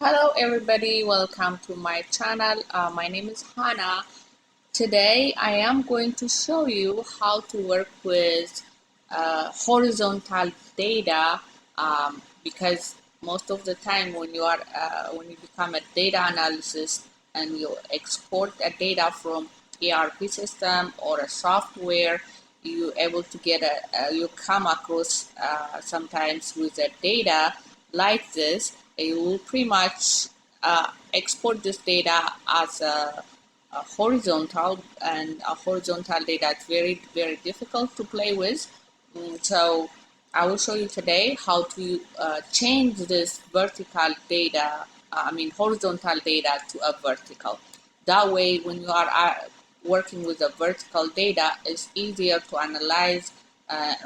Hello everybody, welcome to my channel. My name is Hannah. Today I am going to show you how to work with horizontal data because most of the time when you become a data analyst and you export a data from ERP system or a software, you able to get you come across sometimes with a data like this. You will pretty much export this data as a horizontal, and a horizontal data is very difficult to play with. So I will show you today how to change this vertical data, horizontal data to a vertical. That way, when you are working with a vertical data, it's easier to analyze,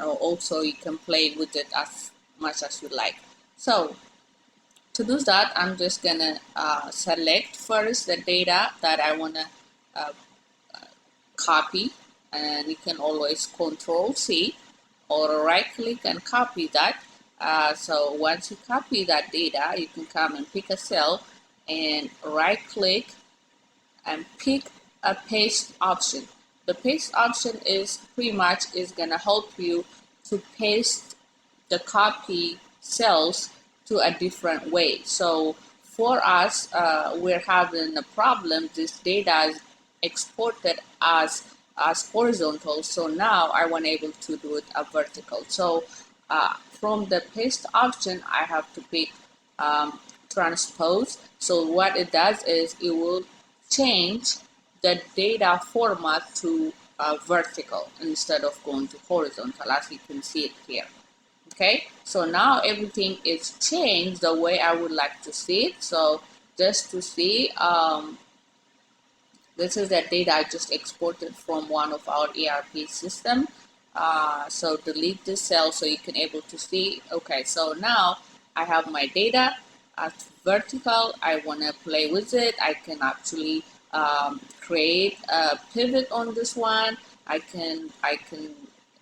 or also you can play with it as much as you like. So to do that, I'm just gonna select first the data that I wanna uh, copy, and you can always Control C or right click and copy that. So once you copy that data, you can come and pick a cell and right click and pick a paste option. The paste option is pretty much is gonna help you to paste the copy cells to a different way. So for us, we're having a problem. This data is exported as horizontal. So now I want able to do it a vertical. So from the paste option, I have to pick transpose. So what it does is it will change the data format to vertical instead of going to horizontal, as you can see it here. Okay, so now everything is changed the way I would like to see it. So just to see, this is the data I just exported from one of our ERP system. So delete this cell so you can able to see. Okay, so now I have my data at vertical. I want to play with it. I can actually create a pivot on this one. I can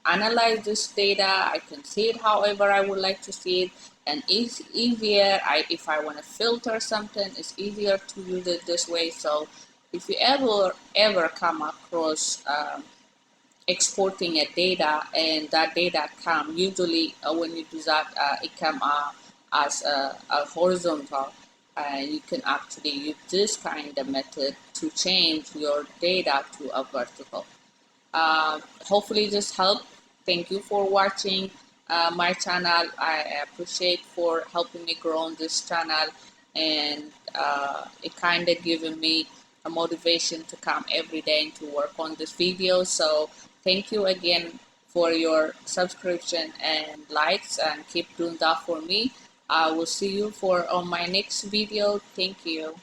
analyze this data. I can see it however I would like to see it, and it's easier. If I want to filter something, it's easier to use it this way. So if you ever come across exporting a data and that data come, usually when you do that, it come as a horizontal. You can actually use this kind of method to change your data to a vertical. Hopefully this helped. Thank you for watching my channel. I appreciate for helping me grow on this channel, and it kind of given me a motivation to come every day and to work on this video. So thank you again for your subscription and likes, and keep doing that for me. I will see you for on my next video. Thank you.